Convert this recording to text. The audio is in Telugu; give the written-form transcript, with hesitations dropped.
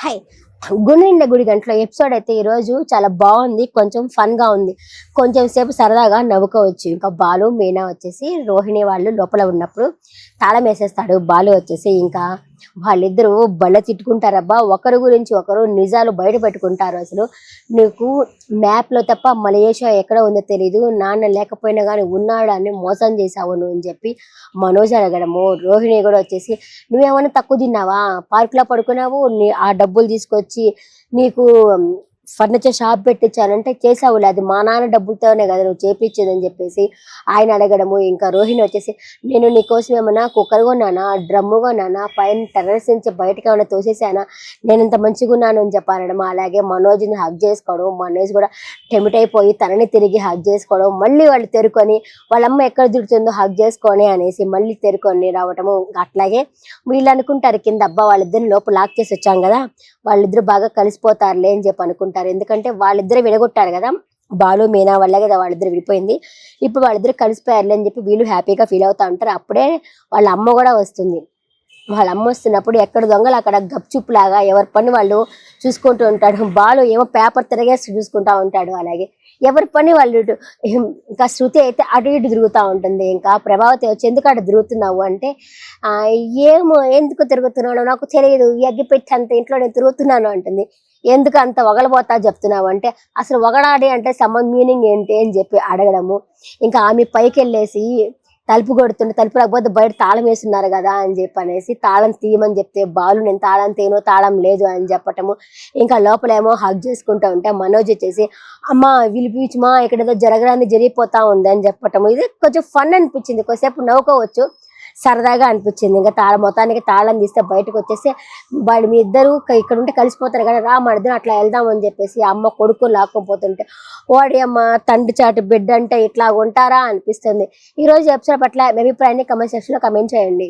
హాయ్ గుండె గుడి గంటలో ఎపిసోడ్ అయితే ఈ రోజు చాలా బాగుంది. కొంచెం ఫన్ గా ఉంది. కొంచెం సేపు సరదాగా నవ్వుకోవచ్చు. ఇంకా బాలు మీనా వచ్చేసి రోహిణి వాళ్ళు లోపల ఉన్నప్పుడు తాళం వేసేస్తాడు. బాలు వచ్చేసి ఇంకా వాళ్ళిద్దరూ బల్ల తిట్టుకుంటారబ్బా. ఒకరి గురించి ఒకరు నిజాలు బయట పెట్టుకుంటారు. అసలు నీకు మ్యాప్ లో తప్ప మలేషియా ఎక్కడ ఉందో తెలీదు, నాన్న లేకపోయినా కానీ ఉన్నాడు అని మోసం చేసావు నువ్వు అని చెప్పి మనోజ్ అడగడము. రోహిణి కూడా వచ్చేసి నువ్వేమన్నా తక్కువ తిన్నావా, పార్క్ లో పడుకున్నావు, ఆ డబ్బులు తీసుకొచ్చి నీకు ఫర్నిచర్ షాప్ పెట్టించానంటే చేసావులే, అది మా నాన్న డబ్బులతోనే కదా నువ్వు చేపించేదని చెప్పేసి ఆయన అడగడము. ఇంకా రోహిణి వచ్చేసి నేను నీకోసం ఏమన్నా కుక్కర్ కొన్నానా, డ్రమ్ము కొన్నానా, పైన టెర్రస్ నుంచి బయటకు ఏమైనా తోసేసానా, నేను ఇంత మంచిగా ఉన్నాను అని చెప్పనడం. అలాగే మనోజ్ని హగ్ చేసుకోవడం, మనోజ్ కూడా టెమిట్ అయిపోయి తనని తిరిగి హగ్ చేసుకోవడం, మళ్ళీ వాళ్ళు తెరుకొని వాళ్ళమ్మ ఎక్కడ దొరుకుతుందో హగ్ చేసుకొని అనేసి మళ్ళీ తెరుకొని రావటము. అట్లాగే వీళ్ళు అనుకుంటారు కింద అబ్బా వాళ్ళిద్దరిని లోపల లాక్ చేసి వచ్చాం కదా, వాళ్ళిద్దరు బాగా కలిసిపోతారులే అని చెప్పి అనుకుంటారు. ఎందుకంటే వాళ్ళిద్దరు విడగొట్టారు కదా, బాలు మీనా వల్ల కదా వాళ్ళిద్దరు విడిపోయింది. ఇప్పుడు వాళ్ళిద్దరు కలిసిపోయారులే అని చెప్పి వీళ్ళు హ్యాపీగా ఫీల్ అవుతా ఉంటారు. అప్పుడే వాళ్ళ అమ్మ కూడా వస్తుంది. వాళ్ళ అమ్మ వస్తున్నప్పుడు ఎక్కడ దొంగలు అక్కడ గప్చుప్ లాగా ఎవరి పని వాళ్ళు చూసుకుంటూ ఉంటాడు. బాలు ఏమో పేపర్ తిరగేసి చూసుకుంటా ఉంటాడు. అలాగే ఎవరి పని వాళ్ళు ఇంకా శృతి అయితే అటు ఇటు తిరుగుతూ ఉంటుంది. ఇంకా ప్రభావతి వచ్చి ఎందుకు అటు తిరుగుతున్నావు అంటే ఏమో ఎందుకు తిరుగుతున్నాను నాకు తెలియదు, ఎగ్గి పెట్టి అంత ఇంట్లో నేను తిరుగుతున్నాను అంటుంది. ఎందుకు అంత వగలబోతా చెప్తున్నావు అంటే అసలు వగడాడి అంటే సంబంధం మీనింగ్ ఏంటి అని చెప్పి అడగడము. ఇంకా ఆమె పైకి వెళ్ళేసి తలుపు కొడుతుంటే తలుపు రాకపోతే బయట తాళం వేస్తున్నారు కదా అని చెప్పి అనేసి తాళం తీయమని చెప్తే బాలు నేను తాళం తీయను, తాళం లేదు అని చెప్పటము. ఇంకా లోపలేమో హగ్ చేసుకుంటూ ఉంటే మనోజ్ వచ్చేసి అమ్మ వీళ్ళు పీచుమా ఇక్కడ ఏదో జరగడానికి జరిగిపోతా ఉంది అని చెప్పటము. ఇది కొంచెం ఫన్ అనిపించింది, కొద్దిసేపు నవ్వుకోవచ్చు, సరదాగా అనిపించింది. ఇంకా మొత్తానికి తాళం తీస్తే బయటకు వచ్చేసి వాళ్ళు మీ ఇద్దరు ఇక్కడ ఉంటే కలిసిపోతారు కదా, రా మన ఇద్దరు అట్లా వెళ్దాం అని చెప్పేసి అమ్మ కొడుకు లాక్కపోతుంటే వాడి అమ్మ తండ్రి చాటు బిడ్డ అంటే ఇట్లా ఉంటారా అనిపిస్తుంది. ఈ రోజు ఎపిసోడ్ పట్ల మీ అభిప్రాయాన్ని కమెంట్ సెక్షన్ లో కమెంట్ చేయండి.